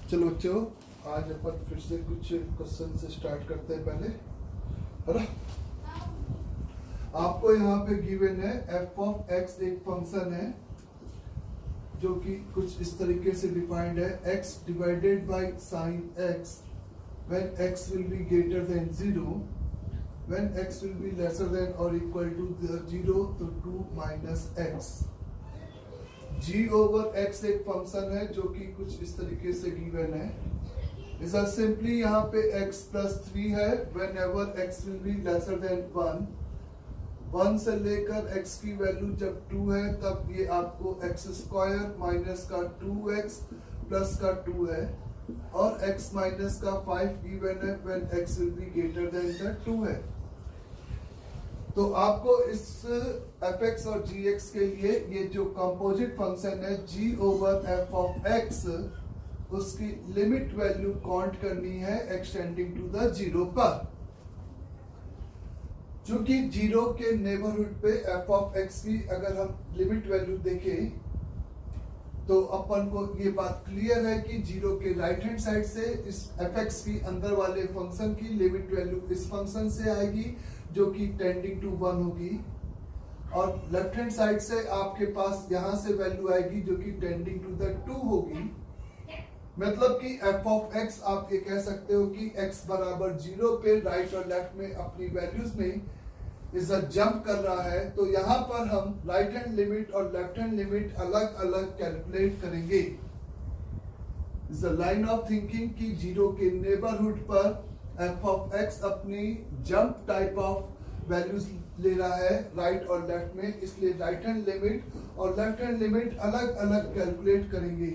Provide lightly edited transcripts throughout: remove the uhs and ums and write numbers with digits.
चलो बच्चों, आज अपन फिर से कुछ क्वेश्चन से स्टार्ट करते हैं पहले, है ना। आपको यहाँ पे गिवन है f ऑफ x एक फंक्शन है जो कि कुछ इस तरीके से डिफाइंड है x divided by sin x when x will be greater than 0, when x will be lesser than or equal to the 0 to 2 minus x। g over x एक फंक्शन है जो कि कुछ इस तरीके से गिवन है। इस सिंपली यहाँ पे x प्लस 3 है when ever x will be lesser than 1 से लेकर x की वैल्यू जब 2 है तब ये आपको x स्क्वायर माइनस का 2x प्लस का 2 है और x माइनस का 5 गिवन है when x will be greater than the 2 है। तो आपको इस fx और gx के लिए ये जो कंपोजिट फंक्शन है g over f of x, उसकी लिमिट वैल्यू काउंट करनी है एक्सटेंडिंग टू द 0 पर। चूंकि 0 के नेबरहुड पे f ऑफ x की अगर हम लिमिट वैल्यू देखें तो अपन को ये बात क्लियर है कि 0 के राइट हैंड साइड से इस fx की अंदर वाले फंक्शन की लिमिट वैल्यू इस फंक्शन से आएगी जो कि टेंडिंग टू 1 होगी, और लेफ्ट हैंड साइड से आपके पास यहां से वैल्यू आएगी जो कि टेंडिंग टू द 2 होगी। मतलब कि f ऑफ x आप ये कह सकते हो कि x बराबर 0 पे राइट और लेफ्ट में अपनी वैल्यूज में इस जंप कर रहा है। तो यहाँ पर हम राइट हैंड लिमिट और लेफ्ट हैंड लिमिट अलग अलग कैलकुलेट करेंगे। इस लाइन ऑफ थिंकिंग की 0 के नेबरहुड पर f ऑफ x अपनी जंप टाइप ऑफ वैल्यूज ले रहा है राइट और लेफ्ट में, इसलिए राइट हैंड लिमिट और लेफ्ट हैंड लिमिट अलग अलग कैलकुलेट करेंगे।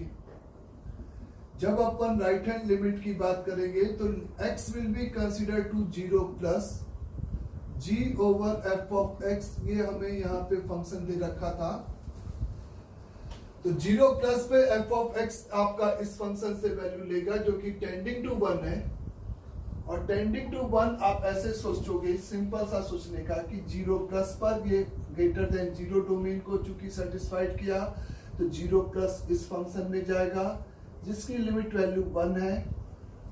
जब अपन राइट हैंड लिमिट की बात करेंगे तो x will be consider to 0 plus g over f of x, ये हमें यहाँ पे फंक्शन दे रखा था। तो 0 प्लस पे f ऑफ x आपका इस फंक्शन से वैल्यू लेगा जो कि टेंडिंग टू 1 है, और टेंडिंग टू 1 आप ऐसे सोचोगे, सिंपल सा सोचने का कि 0 प्लस पर ये ग्रेटर देन 0 डोमेन को चूंकि सेटिस्फाइड किया तो 0 प्लस इस फंक्शन में जाएगा जिसकी लिमिट वैल्यू 1 है,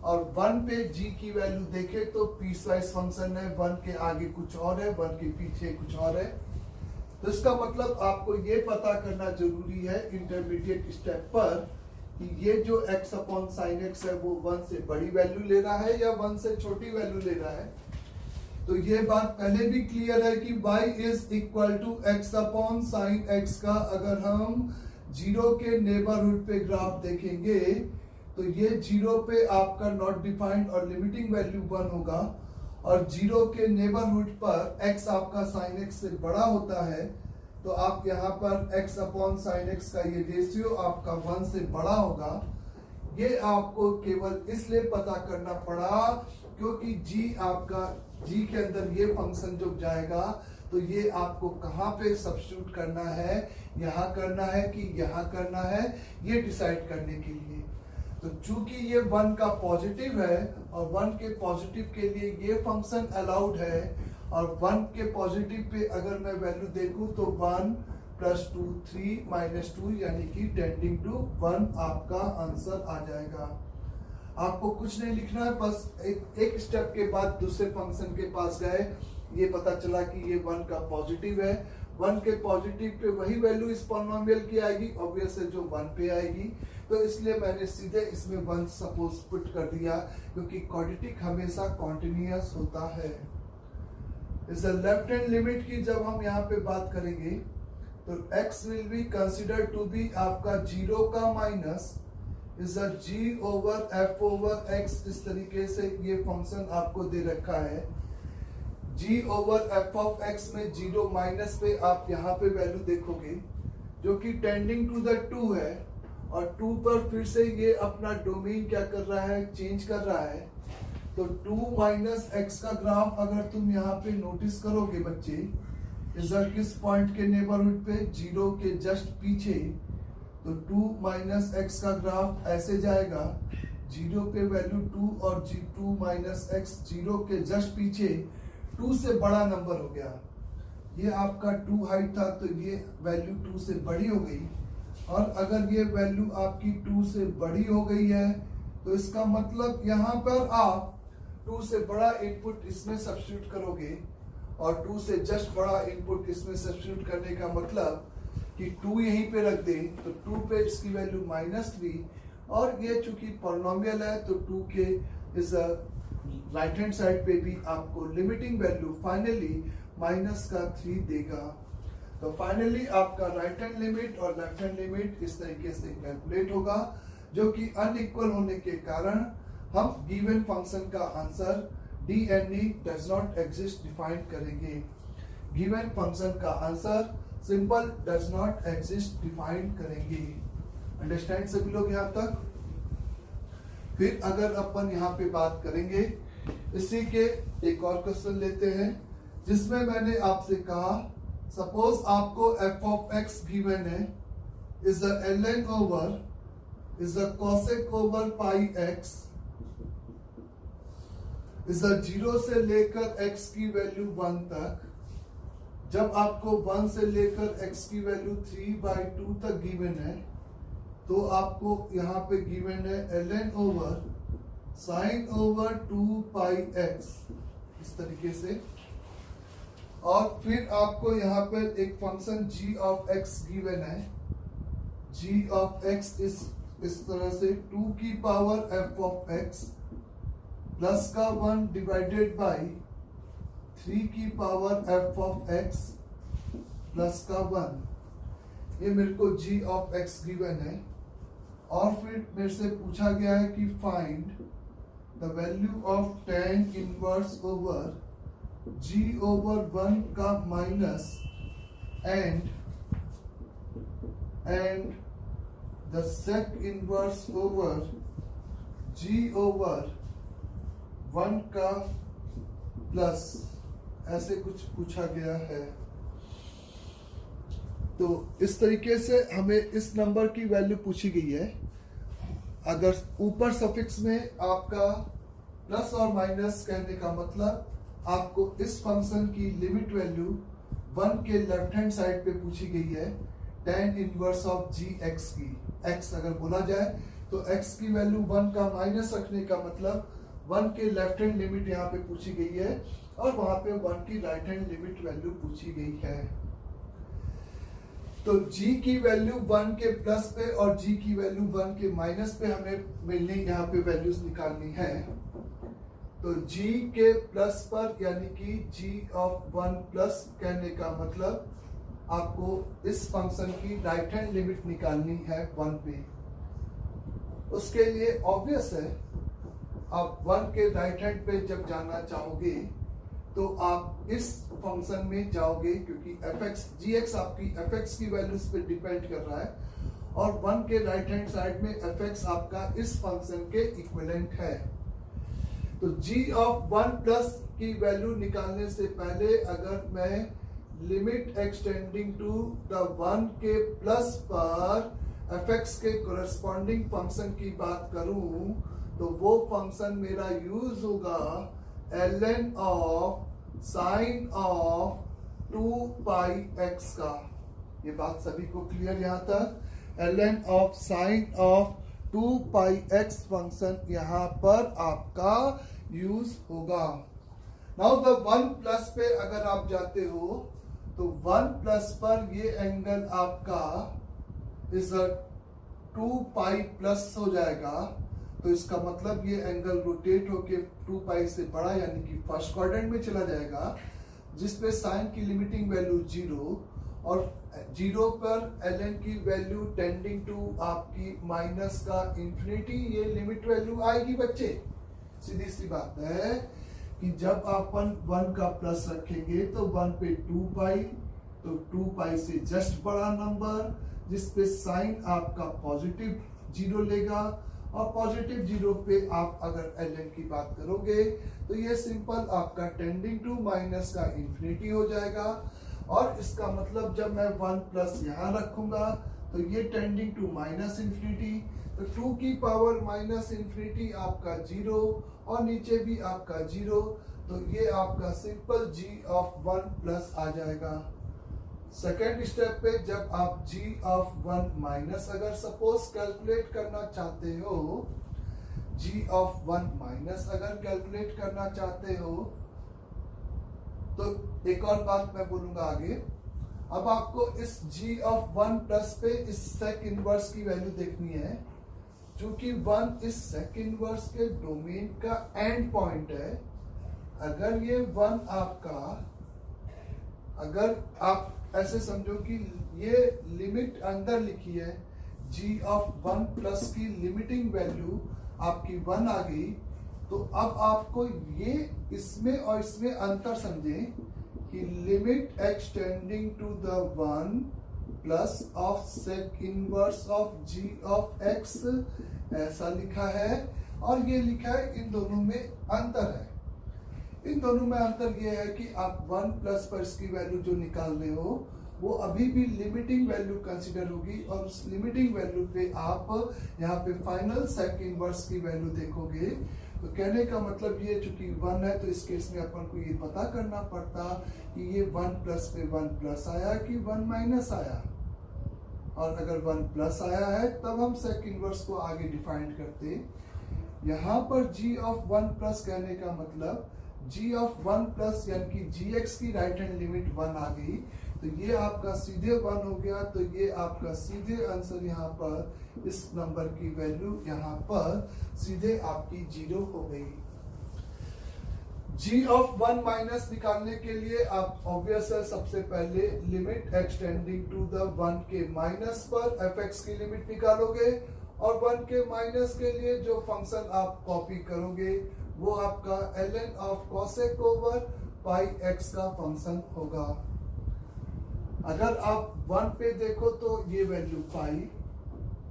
और 1 पे g की वैल्यू देखे तो पीसवाइज फंक्शन है, 1 के आगे कुछ और है, 1 के पीछे कुछ और है। तो इसका मतलब आपको ये पता करना जरूरी है इंटरमीडिएट स्टेप पर कि ये जो x अपॉन साइन x है वो 1 से बड़ी वैल्यू ले रहा है या 1 से छोटी वैल्यू ले रहा है। तो ये बात पहले भी क्लियर है कि y is equal to x upon sine x का अगर हम 0 के नेबरहुड पे ग्राफ देखेंगे तो ये 0 पे आपका नॉट डिफाइंड और लिमिटिंग वैल्यू 1 होगा, और 0 के नेबरहुड पर x आपका sin x से बड़ा होता है तो आप यहाँ पर x अपॉन साइन x का ये रेशियो आपका 1 से बड़ा होगा। ये आपको केवल इसलिए पता करना पड़ा क्योंकि g आपका g के अंदर ये फंक्शन जो जाएगा तो ये आपको कहाँ पे सब्स्टिट्यूट करना है, यहाँ करना है कि यहाँ करना है, ये डिसाइड करने के लिए। तो चूंकि ये 1 का पॉजिटिव है और 1 के पॉजिटिव के लिए ये फंक्शन अलाउड है, और 1 के पॉजिटिव पे अगर मैं वैल्यू देखूं तो 1 प्लस 2 3 माइनस 2 यानी कि टेंडिंग टू 1 आपका आंसर आ जाएगा। आपको कुछ नहीं लिखना है, बस एक स्टेप के बाद दूसरे फंक्शन के पास गए, ये पता चला कि ये 1 का पॉजिटिव है, 1 के पॉजिटिव पे वही वैल्यू इस पॉलिनोमियल की आएगी ऑब्वियस है जो 1 पे आएगी, तो इसलिए मैंने सीधे इसमें 1 सपोज पुट कर दिया क्योंकि क्वाड्रेटिक हमेशा कॉन्टिन्यूअस होता है। इस लेफ्ट हैंड लिमिट की जब हम यहाँ पे बात करेंगे तो x will be consider to b आपका 0 का minus is g over f over x, इस तरीके से ये फंक्शन आपको दे रखा है। g over f of x में 0 माइनस पे आप यहाँ पे वैल्यू देखोगे जो कि टेंडिंग टू द 2 है, और 2 पर फिर से ये अपना डोमेन क्या कर रहा है, चेंज कर रहा है। तो 2 माइनस एक्स का ग्राफ अगर तुम यहाँ पे नोटिस करोगे बच्चे, इधर किस पॉइंट के नेबरहुड पे, 0 के जस्ट पीछे, तो 2 माइनस एक्स का ग्राफ ऐसे जाएगा, 0 पे वैल्यू 2 और 2 माइनस एक्स 0 के जस्ट पीछे 2 से बड़ा नंबर हो गया। ये आपका 2 हाइट था तो ये वैल्यू 2 से बड़ी हो गई, और अगर ये वैल्यू आपकी 2 से बड़ी हो गई है तो इसका मतलब यहाँ पर आप 2 से बड़ा इनपुट इसमें सब्स्टिट्यूट करोगे और 2 से जस्ट बड़ा इनपुट इसमें सब्स्टिट्यूट करने का मतलब कि 2 यहीं पे रख दें तो 2 पे इसकी वैल्यू -3 और ये चूंकि पॉलिनोमियल है तो 2 के इस राइट हैंड साइड पे भी आपको लिमिटिंग वैल्यू फाइनली -3 देगा। तो फाइनली आपका राइट हैंड लिमिट और लेफ्ट हैंड लिमिट इस तरीके से कैलकुलेट होगा, जो कि अनइक्वल होने के कारण हम गिवन फंक्शन का answer DNE does not exist define करेंगे। गिवन फंक्शन का answer simple does not exist define करेंगे। अंडरस्टैंड सभी लोग यहाँ तक? फिर अगर अपन यहाँ पे बात करेंगे इसी के एक और क्वेश्चन लेते हैं, जिसमें मैंने आपसे कहा सपोज आपको f of x गिवन है is the ln over is the cosec over pi x is the 0 से लेकर x की वैल्यू 1 तक। जब आपको 1 से लेकर x की वैल्यू 3/2 तक गिवन है तो आपको यहाँ पे गिवन है ln ओवर साइन ओवर 2 पाई x इस तरीके से। और फिर आपको यहाँ पर एक function g of x given है। g ऑफ x इस तरह से 2 की power f of x plus का 1 डिवाइडेड बाई 3 की power f of x plus का 1। ये मेरे को g ऑफ x गिवन है और फिर मेरे से पूछा गया है कि find the value of tan inverse over g over 1 का minus and the sec inverse over g over 1 का प्लस, ऐसे कुछ पूछा गया है। तो इस तरीके से हमें इस नंबर की वैल्यू पूछी गई है। अगर ऊपर सफिक्स में आपका प्लस और माइनस कहने का मतलब आपको इस फंक्शन की लिमिट वैल्यू 1 के लेफ्ट हैंड साइड पे पूछी गई है tan इनवर्स ऑफ gx की। x अगर बोला जाए तो x की वैल्यू 1 का माइनस रखने का मतलब 1 के लेफ्ट हैंड लिमिट यहाँ पे पूछी गई है और वहां पे 1 की राइट हैंड लिमिट वैल्यू पूछी गई है। तो g की वैल्यू 1 के प्लस पे और g की वैल्यू 1 के माइनस पे हमें मिलनी यहाँ पे वैल्यूज निकालनी है। तो g के प्लस पर यानी कि g ऑफ 1 प्लस कहने का मतलब आपको इस फंक्शन की राइट हैंड लिमिट निकालनी है 1 पे। उसके लिए ऑब्वियस है आप 1 के राइट हैंड पे जब जाना चाहोगे तो आप इस फंक्शन में जाओगे, क्योंकि fx gx आपकी fx की वैल्यूज पे डिपेंड कर रहा है और 1 के राइट हैंड साइड में fx आपका इस फंक्शन के इक्विवेलेंट है। तो g ऑफ 1 प्लस की वैल्यू निकालने से पहले अगर मैं लिमिट एक्सटेंडिंग टू द 1 के प्लस पर fx के कोरेस्पॉन्डिंग फंक्शन की बात करूं तो वो फंक्शन मेरा यूज होगा ln of sine of 2 pi x का। ये बात सभी को क्लियर यहाँ तक? ln of sine of 2 pi x function यहाँ पर आपका यूज होगा। नाउ द 1 प्लस पे अगर आप जाते हो तो 1 प्लस पर ये एंगल आपका इस 2 पाई प्लस हो जाएगा। तो इसका मतलब ये एंगल रोटेट होके 2 पाई से बड़ा यानी कि फर्स्ट क्वाड्रेंट में चला जाएगा, जिसपे साइन की लिमिटिंग वैल्यू 0 और 0 पर ln की वैल्यू टेंडिंग टू आपकी माइनस का इंफिनिटी, ये लिमिट वैल्यू आएगी बच्चे। सीधी सी बात है कि जब अपन 1 का प्लस रखेंगे तो 1 पे 2 पाई, तो 2 पाई से जस्ट बड़ा नंबर जिसपे साइन आपका पॉजिटिव 0 लेगा और पॉजिटिव 0 पे आप अगर ln की बात करोगे तो ये सिंपल आपका टेंडिंग टू माइनस का इंफिनिटी हो जाएगा। और इसका मतलब जब मैं 1 प्लस यहाँ रखूंगा तो ये टेंडिंग टू माइनस इंफिनिटी, तो 2 की पावर माइनस इंफिनिटी आपका 0 और नीचे भी आपका 0, तो ये आपका सिंपल g ऑफ 1 प्लस आ जाएगा। सेकेंड स्टेप पे जब आप g ऑफ 1 माइनस अगर सपोज कैलकुलेट करना चाहते हो g ऑफ 1 माइनस अगर कैलकुलेट करना चाहते हो तो एक और बात मैं बोलूंगा आगे। अब आपको इस g ऑफ 1 प्लस पे इस सेक इनवर्स की वैल्यू देखनी है, क्योंकि 1 इस सेक इनवर्स के डोमेन का एंड पॉइंट है। अगर ये 1 आपका, अगर आप ऐसे समझो कि ये लिमिट अंदर लिखी है, g ऑफ 1 प्लस की लिमिटिंग वैल्यू आपकी 1 आ गई, तो अब आपको ये इसमें और इसमें अंतर समझें कि limit extending to the 1 plus of sec inverse of g of x ऐसा लिखा है, और ये लिखा है। इन दोनों में अंतर है। इन दोनों में अंतर ये है कि आप 1 प्लस पर इसकी वैल्यू जो निकाल रहे हो वो अभी भी लिमिटिंग वैल्यू कंसीडर होगी, और उस लिमिटिंग वैल्यू पे आप यहाँ पे फाइनल सेक इनवर्स की वैल्यू देखोगे। तो कहने का मतलब ये, चूंकि 1 है तो इस केस में अपन को ये पता करना पड़ता कि ये 1 प्लस पे 1 प्लस आया कि 1 माइनस आया, और अगर 1 प्लस आया है तब हम सेक इनवर्स को आगे डिफाइन करते। यहाँ पर g ऑफ 1 प्लस कहने का मतलब g ऑफ 1 प्लस यानी कि gx की राइट हैंड लिमिट 1 आ गई, तो ये आपका सीधे 1 हो गया, तो ये आपका सीधे आंसर यहाँ पर इस नंबर की वैल्यू यहाँ पर सीधे आपकी 0 हो गई। g ऑफ 1 माइनस निकालने के लिए आप ऑब्वियस है, सबसे पहले लिमिट एक्सटेंडिंग टू द 1 के माइनस पर fx की लिमिट निकालोगे, और 1 के माइनस के लिए जो फंक्शन आप कॉपी करोगे वो आपका ln of cosec over pi x का फंक्शन होगा। अगर आप 1 पे देखो तो ये वैल्यू पाई,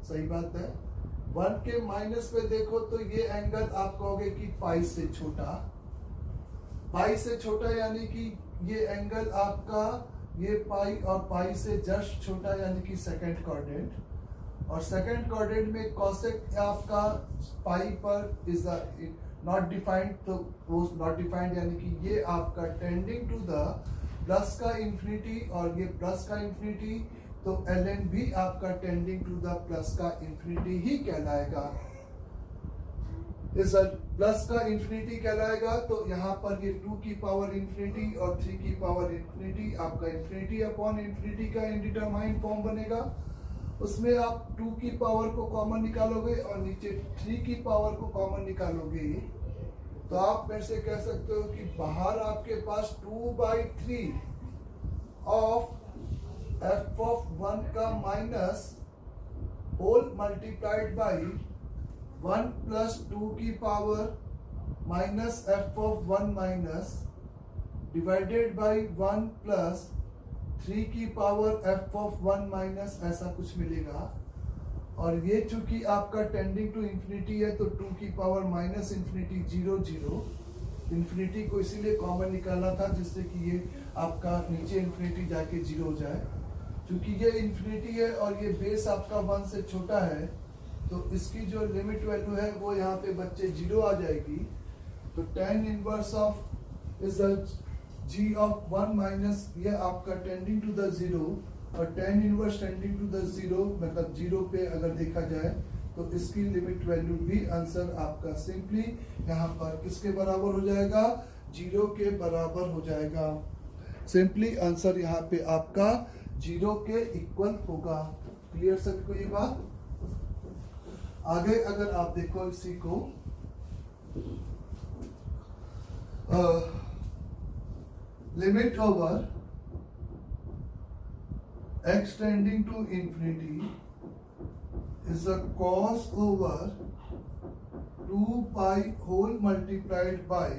सही बात है। 1 के माइनस पे देखो तो ये एंगल आप कहोगे कि पाई से छोटा, पाई से छोटा यानी कि ये एंगल आपका ये पाई और पाई से जस्ट छोटा यानी कि सेकंड क्वाड्रेंट, और सेकंड क्वाड्रेंट में cosec आपका पाई पर इज नॉट डिफाइंड, तो वो नॉट डिफाइंड यानी कि ये आपका टेंडिंग टू द प्लस का इंफिनिटी, और ये प्लस का इंफिनिटी, तो ln भी आपका टेंडिंग टू द प्लस का इंफिनिटी ही कहलाएगा। इस प्लस का इंफिनिटी कहलाएगा, तो यहाँ पर ये 2 की पावर इंफिनिटी और 3 की पावर इंफिनिटी आपका इंफिनिटी अपॉन इंफिनिटी का इंडिटरमाइंड फॉर्म बनेगा। उसमें आप 2 की पावर को कॉमन निकालोगे और नीचे 3 की पावर को कॉमन निकालोगे, तो आप मेरे से कह सकते हो कि बाहर आपके पास 2/3 ऑफ f ऑफ 1 का minus whole multiplied by 1 plus 2 की power minus f of 1 minus divided by 1 plus 3 की पावर f ऑफ 1 माइनस ऐसा कुछ मिलेगा। और ये चूंकि आपका टेंडिंग टू इंफिनिटी है, तो 2 की पावर माइनस इंफिनिटी 0 0, इंफिनिटी को इसीलिए कॉमन निकाला था जिससे कि ये आपका नीचे इंफिनिटी जाके 0 हो जाए। चूंकि ये इंफिनिटी है और ये बेस आपका 1 से छोटा है, तो इसकी जो लिमिट वैल्यू है वो यहाँ पे बच्चे 0 आ जाएगी। तो tan inverse of is g of 1 minus ये आपका टेंडिंग टू द 0, और tan inverse tending to the 0 मतलब 0 पे अगर देखा जाए तो इसकी लिमिट वैल्यू भी आंसर आपका सिंपली यहाँ पर किसके बराबर हो जाएगा, 0 के बराबर हो जाएगा। सिंपली आंसर यहाँ पे आपका 0 के इक्वल होगा। क्लियर सभी को ये बात। आगे अगर आप देखो इसी को limit over x tending to infinity is a cos over 2 pi whole multiplied by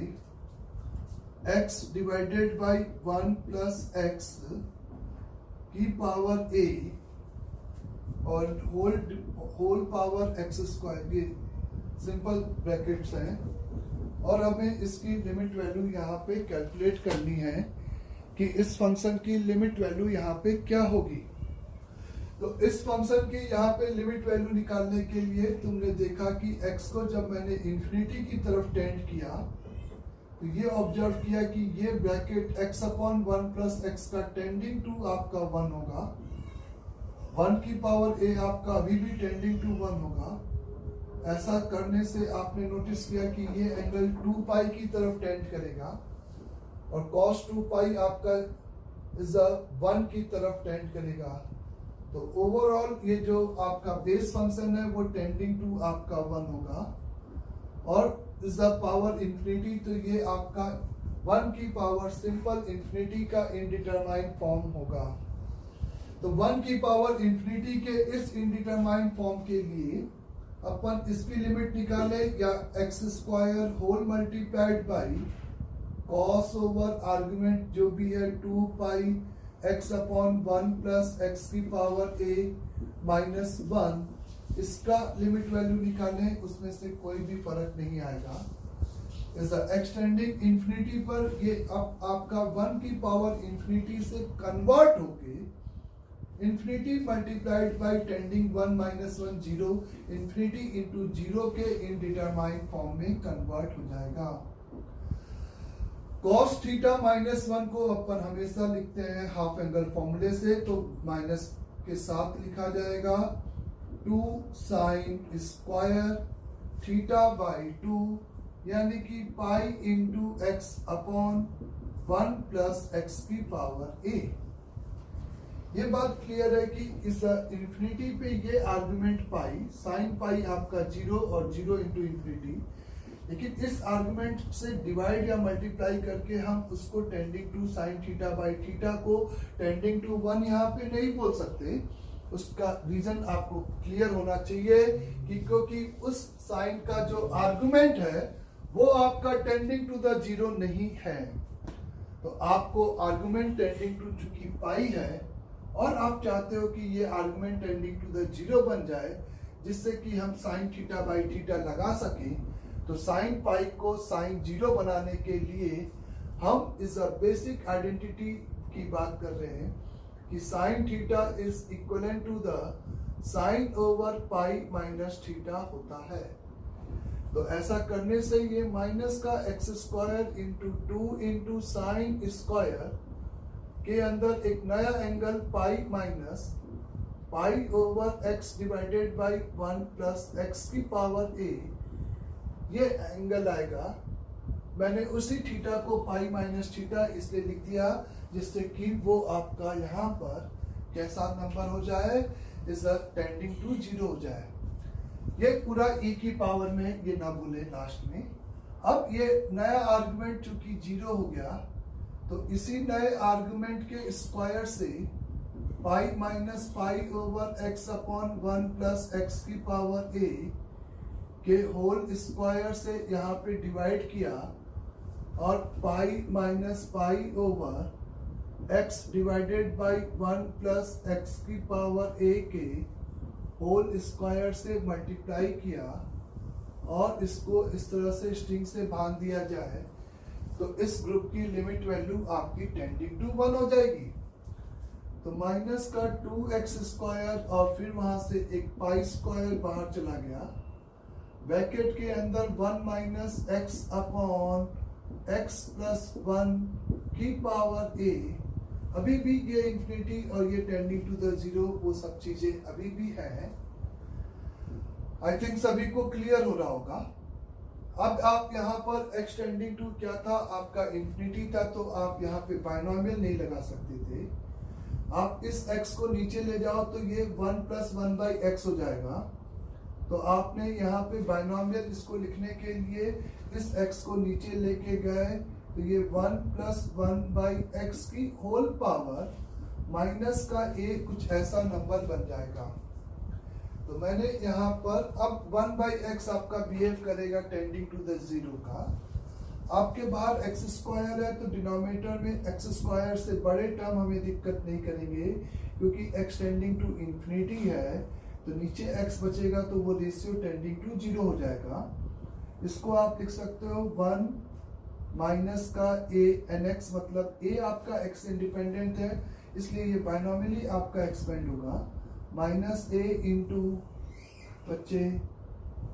x divided by 1 plus x की पावर a और होल पावर x स्क्वायर, ये सिंपल ब्रैकेट्स हैं। और हमें इसकी लिमिट वैल्यू यहाँ पे कैलकुलेट करनी है कि इस फंक्शन की लिमिट वैल्यू यहाँ पे क्या होगी। तो इस फंक्शन की यहाँ पे लिमिट वैल्यू निकालने के लिए तुमने देखा कि x को जब मैंने इंफिनिटी की तरफ टेंड किया तो ये ऑब्जर्व किया कि ये bracket x upon 1 plus x का टेंडिंग टू आपका 1 होगा। 1 की पावर a आपका अभी भी टेंडिंग टू 1 होगा। ऐसा करने से आपने नोटिस किया कि ये एंगल 2 पाई की तरफ टेंड करेगा और cos 2 पाई आपका इज 1 की तरफ टेंड करेगा। तो ओवरऑल ये जो आपका बेस फंक्शन है वो टेंडिंग टू आपका 1 होगा और इज द पावर इंफिनिटी, तो ये आपका 1 की पावर सिंपल इंफिनिटी का इनडिटरमाइंड फॉर्म होगा। तो 1 की पावर इंफिनिटी के इस इनडिटरमाइंड फॉर्म के लिए अपन इसकी लिमिट निकाले या x square whole multiplied by cos over argument जो भी है 2 pi x upon 1 plus x की पावर ए माइनस 1, इसका लिमिट वैल्यू निकालें, उसमें से कोई भी फर्क नहीं आएगा। इज एक्सटेंडिंग इंफिनिटी पर ये अब आपका 1 की पावर इंफिनिटी से कन्वर्ट होके infinity multiplied by tending 1 minus 1 zero, infinity into zero के इनडिटरमाइंड फॉर्म में कन्वर्ट हो जाएगा। cos थीटा माइनस 1 को अपन हमेशा लिखते हैं हाफ एंगल फॉर्मूले से, तो माइनस के साथ लिखा जाएगा 2 साइन स्क्वायर थीटा बाई 2 यानी कि pi into x upon 1 plus x की पावर ए। ये बात क्लियर है कि इस इंफिनिटी पे ये आर्गुमेंट पाई साइन पाई आपका 0 और 0 इंटू इंफिनिटी, लेकिन इस आर्गुमेंट से डिवाइड या मल्टीप्लाई करके हम उसको tending to sine theta by theta को टेंडिंग टू 1 यहाँ पे नहीं बोल सकते। उसका रीजन आपको क्लियर होना चाहिए कि क्योंकि उस साइन का जो आर्गुमेंट है वो आपका टेंडिंग टू द 0 नहीं है। तो आपको आर्गुमेंट टेंडिंग टू चूंकि पाई है और आप चाहते हो कि ये आर्गुमेंट टेंडिंग टू द 0 बन जाए जिससे कि हम साइन थीटा बाई थीटा लगा सकें, तो साइन पाई को साइन 0 बनाने के लिए हम इस बेसिक आइडेंटिटी की बात कर रहे हैं कि sine theta is equivalent to the sine over pi minus theta होता है। तो ऐसा करने से ये माइनस का x square into 2 into sine square के अंदर एक नया angle pi minus pi over x divided by 1 plus x की पावर ए, ये एंगल आएगा। मैंने उसी थीटा को पाई माइनस थीटा इसलिए लिख दिया जिससे कि वो आपका यहाँ पर कैसा नंबर हो जाए, इज टेंडिंग टू 0 हो जाए। ये पूरा e की पावर में ये ना भूले लास्ट में। अब ये नया आर्गुमेंट चूंकि 0 हो गया तो इसी नए आर्गुमेंट के स्क्वायर से पाई minus pi over x upon 1 plus x की पावर ए के होल स्क्वायर से यहाँ पे डिवाइड किया और पाई minus pi over x divided by 1 plus x की पावर ए के होल स्क्वायर से मल्टीप्लाई किया और इसको इस तरह से स्ट्रिंग से बांध दिया जाए तो इस ग्रुप की लिमिट वैल्यू आपकी टेंडिंग टू 1 हो जाएगी। तो माइनस का 2x स्क्वायर और फिर वहां से एक पाई स्क्वायर बाहर चला गया, ब्रैकेट के अंदर 1 minus x upon x plus 1 की पावर ए। अभी भी ये इंफिनिटी और ये टेंडिंग टू द 0 वो सब चीजें अभी भी है। आई थिंक सभी को क्लियर हो रहा होगा। अब आप यहाँ पर एक्सटेंडिंग टू क्या था, आपका इंफिनिटी था, तो आप यहाँ पे बाइनोमियल नहीं लगा सकते थे। आप इस x को नीचे ले जाओ तो ये 1 प्लस 1 बाई एक्स हो जाएगा। तो आपने यहाँ पे बाइनोमियल इसको लिखने के लिए इस x को नीचे लेके गए तो ये 1 प्लस 1 बाई एक्स की होल पावर माइनस का a कुछ ऐसा नंबर बन जाएगा। तो मैंने यहाँ पर अब 1 बाई एक्स आपका बिहेव करेगा टेंडिंग टू द 0 का। आपके बाहर एक्स स्क्वायर है तो डिनोमिनेटर में एक्स स्क्वायर से बड़े टर्म हमें दिक्कत नहीं करेंगे क्योंकि एक्स टेंडिंग टू इंफिनिटी है, तो नीचे एक्स बचेगा तो वो रेशियो टेंडिंग टू 0 हो जाएगा। इसको आप लिख सकते हो 1 माइनस का a एन एक्स, मतलब a आपका x इंडिपेंडेंट है इसलिए ये बाइनोमियली आपका एक्सपेंड होगा। माइनस a इंटू बच्चे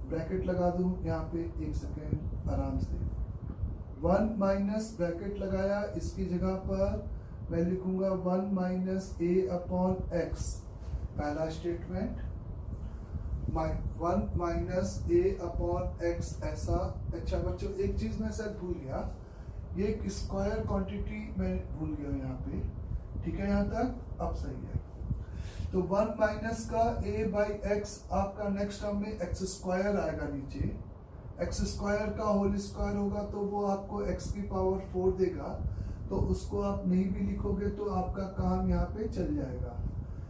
ब्रैकेट लगा दूं यहाँ पे, एक सेकेंड आराम से, 1 माइनस ब्रैकेट लगाया, इसकी जगह पर मैं लिखूंगा 1 माइनस a अपॉन एक्स, पहला स्टेटमेंट, 1 माइनस ए अपॉन एक्स ऐसा। अच्छा बच्चों, एक चीज मैं शायद भूल गया, ये एक स्क्वायर क्वांटिटी मैं भूल गया यहाँ पे। ठीक है, यहाँ तक अब सही है। तो 1 माइनस का a बाई एक्स आपका नेक्स्ट टर्म में एक्स स्क्वायर आएगा नीचे। एक्स स्क्वायर का होल स्क्वायर होगा तो वो आपको x की पावर 4 देगा, तो उसको आप नहीं भी लिखोगे तो आपका काम यहाँ पे चल जाएगा।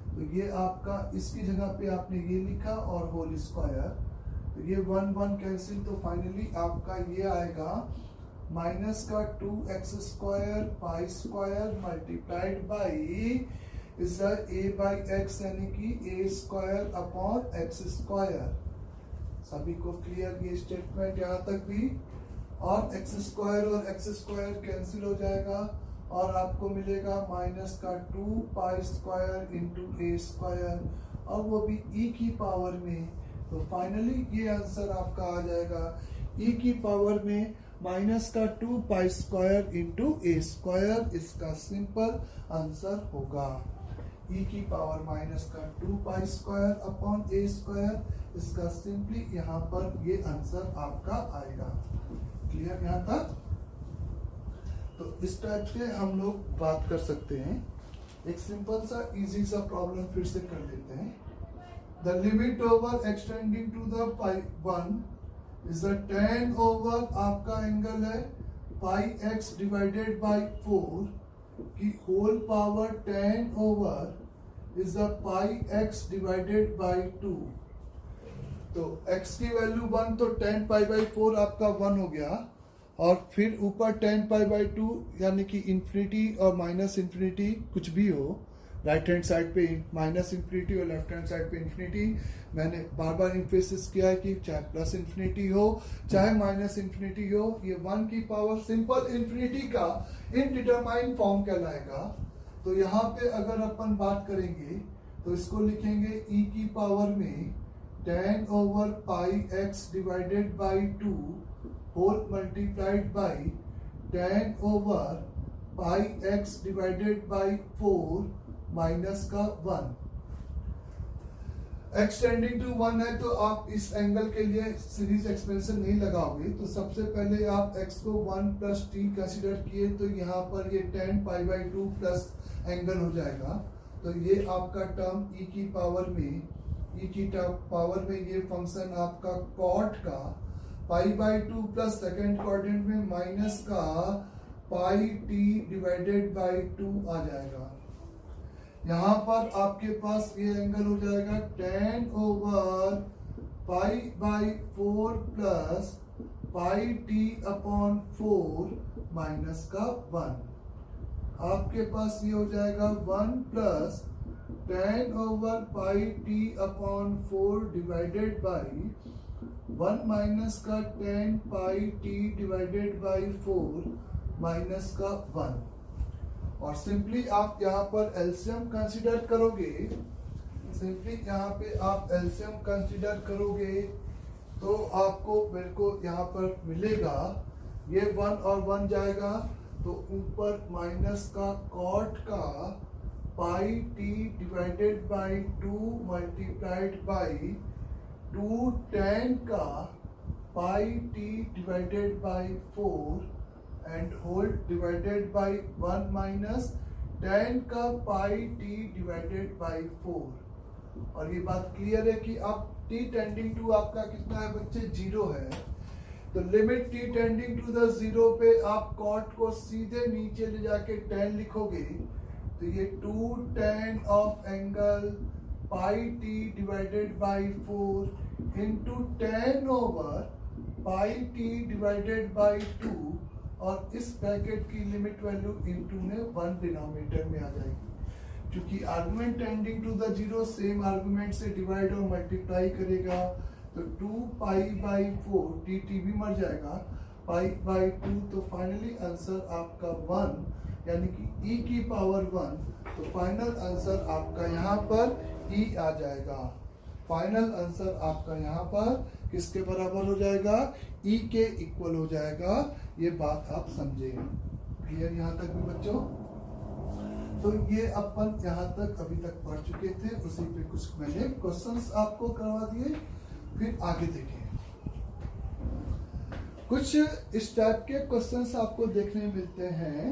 तो ये आपका इसकी जगह पे आपने ये लिखा और होल स्क्वायर, तो ये 1 1 कैंसिल, तो फाइनली आपका ये आएगा माइनस का 2x square pi square multiplied by is a by x, यानी कि a square upon x square. सभी को क्लियर ये स्टेटमेंट यहाँ तक भी? और एक्स स्क्वायर और एक्स स्क्वायर कैंसिल हो जाएगा और आपको मिलेगा माइनस का 2 पाई स्क्वायर इंटू ए स्क्वायर, और वो भी e की पावर में। तो फाइनली ये आंसर आपका आ जाएगा e की पावर में माइनस का 2 पाई स्क्वायर इंटू ए स्क्वायर। इसका सिंपल आंसर होगा e की पावर माइनस का 2 पाई स्क्वायर अपॉन ए स्क्वायर। इसका सिंपली यहाँ पर ये आंसर आपका आएगा। क्लियर यहाँ तक? तो इस टाइप से हम लोग बात कर सकते हैं। एक सिंपल सा इजी सा प्रॉब्लम फिर से कर लेते हैं। The limit over extending to the pi 1 is the tan over आपका एंगल है पाई एक्स डिवाइडेड बाई 4 की whole power tan over is the pi x divided by 2। तो x की वैल्यू 1, तो tan पाई बाई 4 आपका 1 हो गया, और फिर ऊपर tan पाई बाई 2 यानी कि इंफिनिटी और माइनस इंफिनिटी कुछ भी हो, राइट हैंड साइड पे माइनस इंफिनिटी और लेफ्ट हैंड साइड पे इंफिनिटी। मैंने बार बार इम्फेसिस किया है कि चाहे प्लस इंफिनिटी हो चाहे माइनस इंफिनिटी हो, ये 1 की पावर सिंपल इंफिनिटी का इनडिटरमाइंड फॉर्म कहलाएगा। तो यहाँ पे अगर अपन बात करेंगे तो इसको लिखेंगे e की पावर में tan over pi x divided by 2 whole multiplied by tan over pi x divided by 4 minus का 1। एक्सटेंडिंग टू 1 है तो आप इस एंगल के लिए सीरीज एक्सपेंशन नहीं लगाओगे, तो सबसे पहले आप x को 1 प्लस टी कंसिडर किए, तो यहाँ पर ये tan pi by 2 plus angle हो जाएगा। तो ये आपका टर्म e की पावर में ये फंक्शन आपका कॉट का pi by 2 plus second quadrant में माइनस का पाई टी डिवाइडेड बाई 2 आ जाएगा। यहाँ पर आपके पास ये एंगल हो जाएगा tan over pi by 4 plus pi T upon 4 minus का 1। आपके पास ये हो जाएगा 1 plus tan over pi T upon 4 divided by 1 minus का tan pi T divided by 4 minus का 1। और सिंपली आप यहाँ पर एलसीएम कंसीडर करोगे, तो आपको मेरे को यहाँ पर मिलेगा ये 1 और 1 जाएगा, तो ऊपर माइनस का कॉट का pi T divided by 2 multiplied by 2 tan का pi T divided by 4 and whole divided by 1 minus tan का पाई टी डिवाइडेड बाई 4। और ये बात क्लियर है कि अब t टेंडिंग टू आपका कितना है बच्चे? 0 है। तो limit t tending to the 0 पे आप कॉट को सीधे नीचे ले जाके tan लिखोगे, तो ये 2 tan of angle pi T divided by 4 into tan over pi T divided by 2, और इस ब्रैकेट की लिमिट वैल्यू इंटू में 1 डिनोमिनेटर में आ जाएगी। क्योंकि argument tending to the 0 same argument से डिवाइड और मल्टीप्लाई करेगा, तो 2 पाई बाई 4 टी भी मर जाएगा, पाई बाई 2, तो फाइनली आंसर आपका 1 यानी कि e की पावर 1। तो फाइनल आंसर आपका यहाँ पर e आ जाएगा। फाइनल आंसर आपका यहाँ पर किसके बराबर हो जाएगा? e के इक्वल हो जाएगा। ये बात आप समझे? क्लियर यहाँ तक भी बच्चों? तो ये अपन यहाँ तक अभी तक पढ़ चुके थे, उसी पे कुछ मैंने क्वेश्चंस आपको करवा दिए। फिर आगे देखें। कुछ इस टाइप के क्वेश्चंस आपको देखने मिलते हैं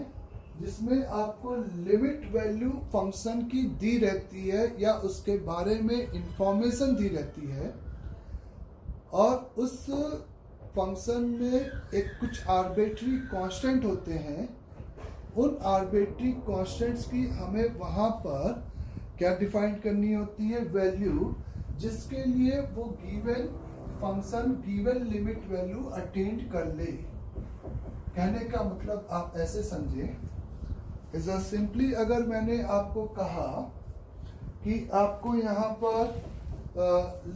जिसमें आपको लिमिट वैल्यू फंक्शन की दी रहती है या उसके बारे में इंफॉर्मेशन दी रहती है, और उस फंक्शन में एक कुछ आर्बिट्री कांस्टेंट होते हैं। उन आर्बिट्री कांस्टेंट्स की हमें वहां पर क्या डिफाइन करनी होती है, वैल्यू, जिसके लिए वो given function given limit value attend कर ले। कहने का मतलब आप ऐसे समझे, इज सिंपली अगर मैंने आपको कहा कि आपको यहाँ पर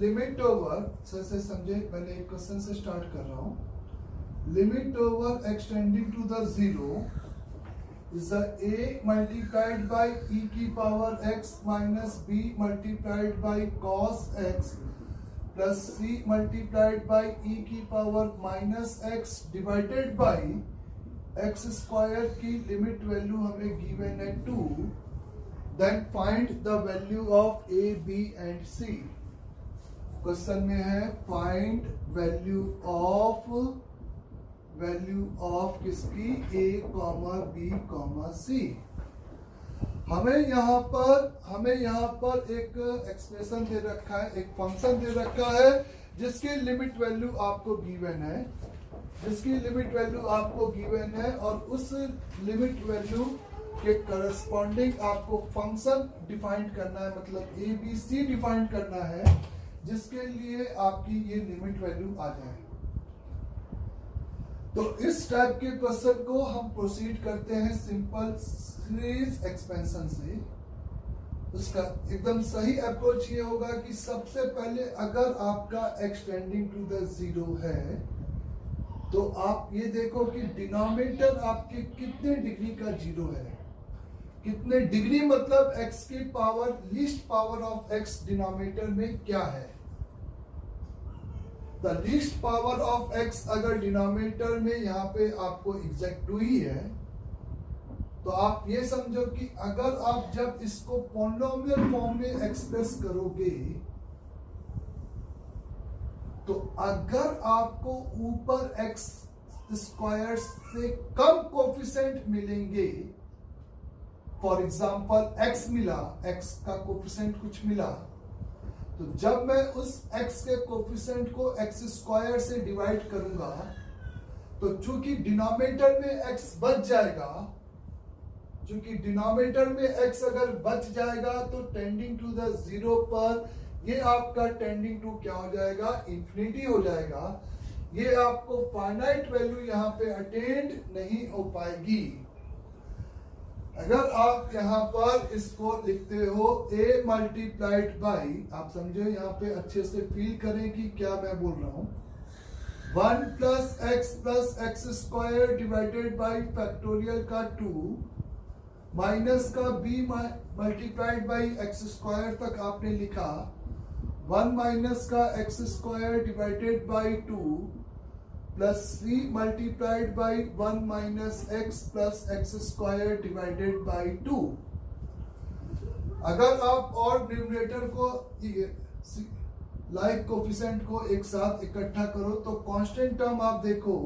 लिमिट ओवर से समझे, मैंने एक क्वेश्चन से स्टार्ट कर रहा हूँ। Limit over extending to the zero is a multiplied by e की पावर x minus b multiplied by cos x plus c multiplied by e की power minus x divided by x square की लिमिट value हमें given है 2। Then find the value of a b and c। Question में है find value of किसकी, a, b, c। हमें यहाँ पर एक एक्सप्रेशन दे रखा है, एक फंक्शन दे रखा है जिसकी लिमिट वैल्यू आपको गिवन है, और उस लिमिट वैल्यू के करस्पॉन्डिंग आपको फंक्शन डिफाइन करना है, मतलब a b c डिफाइन करना है, जिसके लिए आपकी ये लिमिट वैल्यू आ जाए। तो इस टाइप के क्वेश्चन को हम प्रोसीड करते हैं सिंपल सीरीज एक्सपेंशन से। उसका एकदम सही अप्रोच ये होगा कि सबसे पहले अगर आपका एक्सटेंडिंग टू द जीरो है तो आप ये देखो कि डिनोमिनेटर आपके कितने डिग्री का जीरो है। कितने डिग्री मतलब x की power least power of x denominator में क्या है। The least power of x अगर डिनोमिनेटर में यहाँ पे आपको एग्जैक्ट 2 ही है, तो आप ये समझो कि अगर आप जब इसको पॉलिनोमियल फॉर्म में एक्सप्रेस करोगे तो अगर आपको ऊपर x स्क्वायर से कम कोफिशिएंट मिलेंगे, फॉर एग्जाम्पल x मिला, x का कोफिशिएंट कुछ मिला, तो जब मैं उस x के कोफिशिएंट को x स्क्वायर से डिवाइड करूंगा तो चूंकि डिनोमिनेटर में x बच जाएगा, अगर बच जाएगा तो टेंडिंग टू द जीरो पर ये आपका टेंडिंग टू क्या हो जाएगा, इंफिनिटी हो जाएगा। ये आपको फाइनाइट वैल्यू यहाँ पे अटेंड नहीं हो पाएगी। अगर आप यहाँ पर इसको लिखते हो a मल्टीप्लाइड बाई, आप समझो यहाँ पे अच्छे से फील करें कि क्या मैं बोल रहा हूं, 1 plus x square divided by factorial का 2 माइनस का b multiplied by x square तक आपने लिखा, 1 माइनस का x square divided by 2 plus c multiplied by 1 minus x plus x square divided by 2। अगर आप और न्यूमरेटर को लाइक कोफिशिएंट को एक साथ इकट्ठा करो तो कांस्टेंट टर्म आप देखो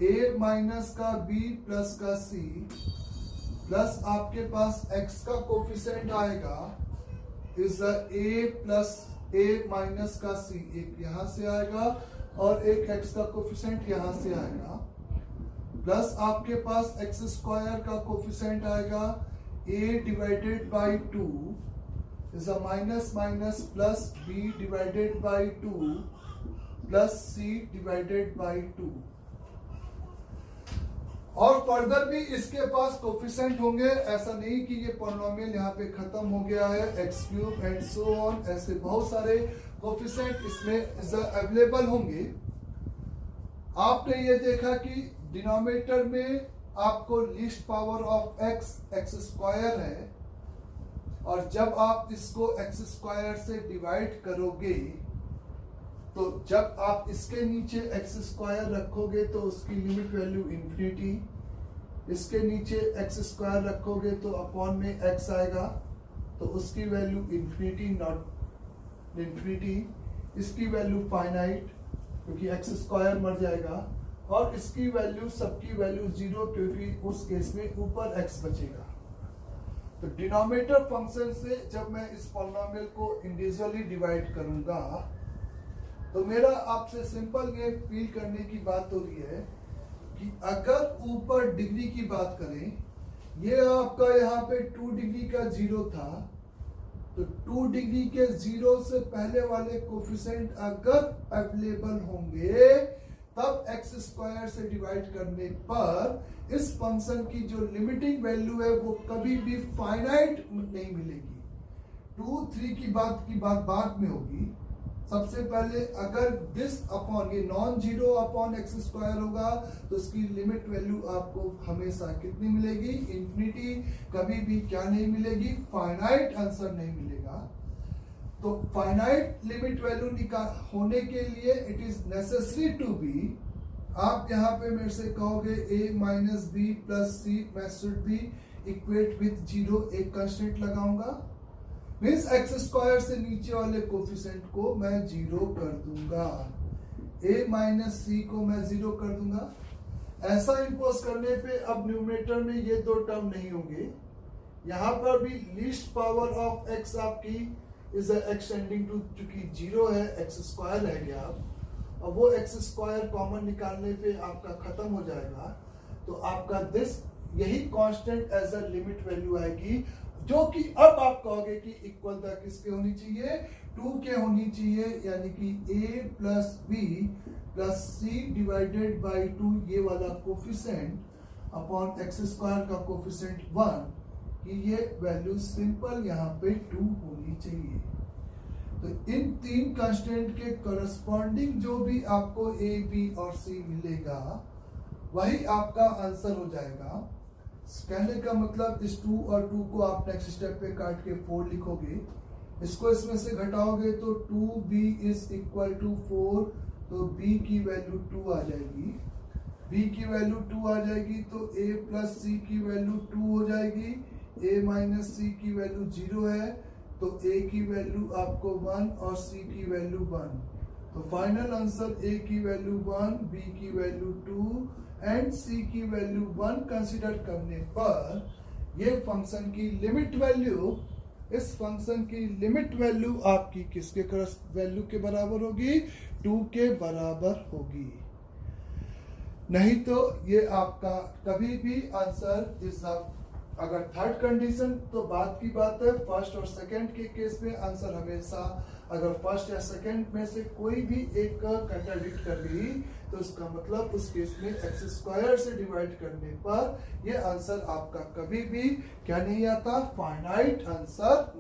a माइनस का b प्लस का c प्लस आपके पास x का कोफिशिएंट आएगा is a plus a minus का c, एक यहां से आएगा और एक x का कोफिशिएंट यहां से आएगा, प्लस आपके पास x स्क्वायर का कोफिशिएंट आएगा a divided by 2 is a minus minus plus b divided by 2 plus c divided by 2। और फर्दर भी इसके पास कोफिशिएंट होंगे, ऐसा नहीं कि ये पॉलिनोमियल यहाँ पे खत्म हो गया है, x cube and so on, ऐसे बहुत सारे कोफिशिएंट इसमें अवेलेबल होंगे। आपने ये देखा कि डिनोमिनेटर में आपको least power of x square है, और जब आप इसको एक्स स्क्वायर से डिवाइड करोगे तो जब आप इसके नीचे एक्स स्क्वायर रखोगे तो उसकी लिमिट वैल्यू इंफिनिटी, इसके नीचे एक्स स्क्वायर रखोगे तो अपॉन में एक्स आएगा तो उसकी वैल्यू इंफिनिटी नॉट इंफिनिटी। इसकी वैल्यू फाइनाइट क्योंकि एक्स स्क्वायर मर जाएगा, और इसकी वैल्यू सबकी वैल्यू 0 क्योंकि उस केस में ऊपर एक्स बचेगा। तो डिनोमिनेटर फंक्शन से जब मैं इस पॉलिनोमियल को इंडिविजुअली डिवाइड करूंगा तो मेरा आपसे सिंपल ये फील करने की बात हो रही है कि अगर ऊपर डिग्री की बात करें, ये आपका यहाँ पे 2 डिग्री का 0 था, तो 2 डिग्री के 0 से पहले वाले कोफिशिएंट अगर अवेलेबल होंगे तब एक्स स्क्वायर से डिवाइड करने पर इस फंक्शन की जो लिमिटिंग वैल्यू है वो कभी भी फाइनाइट नहीं मिलेगी। 2, 3 की बात बाद में होगी। सबसे पहले अगर दिस अपॉन ये non zero upon x square होगा तो इसकी लिमिट वैल्यू आपको हमेशा कितनी मिलेगी? इंफिनिटी। कभी भी क्या नहीं मिलेगी? फाइनाइट आंसर नहीं मिलेगा। तो फाइनाइट लिमिट वैल्यू होने के लिए it is necessary to be, आप यहाँ पे मेरे से कहोगे a minus b plus c, मैं शुड बी इक्वेट विथ 0, एक कंस्टेंट लगाऊंगा, मीन्स एक्स स्क्वायर से नीचे वाले कोफिशिएंट को मैं 0 कर दूंगा, a माइनस सी को मैं 0 कर दूंगा। ऐसा इंपोज करने पे अब न्यूमरेटर में ये 2 टर्म नहीं होंगे। यहाँ पर भी लीस्ट पावर ऑफ x आपकी इज एक्सटेंडिंग टू, चूंकि 0 है, एक्स स्क्वायर है गया अब, और वो एक्स स्क्वायर कॉमन निकालने पे आपका खत्म हो जाएगा। तो आपका दिस यही constant as a limit value आएगी, जो कि अब आप कहोगे कि इक्वल द किसके होनी चाहिए? 2 के होनी चाहिए, यानी कि a plus b plus c divided by 2, ये वाला कोफिशिएंट अपॉन एक्स स्क्वायर का कोफिशिएंट 1 कि ये वैल्यू सिंपल यहाँ पे 2 होनी चाहिए। तो इन 3 कांस्टेंट के करस्पॉन्डिंग जो भी आपको a, b और c मिलेगा वही आपका आंसर हो जाएगा। कहने का मतलब इस 2 और 2 को आप नेक्स्ट स्टेप पे काट के 4 लिखोगे, इसको इसमें से घटाओगे तो 2b इज इक्वल टू 4, तो b की वैल्यू 2 आ जाएगी, b की वैल्यू 2 आ जाएगी तो a प्लस c की वैल्यू 2 हो जाएगी, a माइनस c की वैल्यू 0 है तो a की वैल्यू आपको 1 और c की वैल्यू 1, तो फाइनल आंसर a की वैल्यू 1, b की वैल्यू 2 एंड c की वैल्यू 1 कंसीडर करने पर ये फंक्शन की लिमिट वैल्यू, इस फंक्शन की लिमिट वैल्यू आपकी किसके वैल्यू के बराबर होगी? 2 के बराबर होगी। नहीं तो ये आपका कभी भी आंसर इज अगर थर्ड कंडीशन तो बात की बात है, फर्स्ट और सेकंड के केस में आंसर हमेशा अगर फर्स्ट या सेकंड में से कोई भी एक कंट्राडिक्ट कर रही तो उसका मतलब उस केस में एक्स स्क्वायर से डिवाइड करने पर ये आंसर आपका कभी भी क्या नहीं आता? Finite answer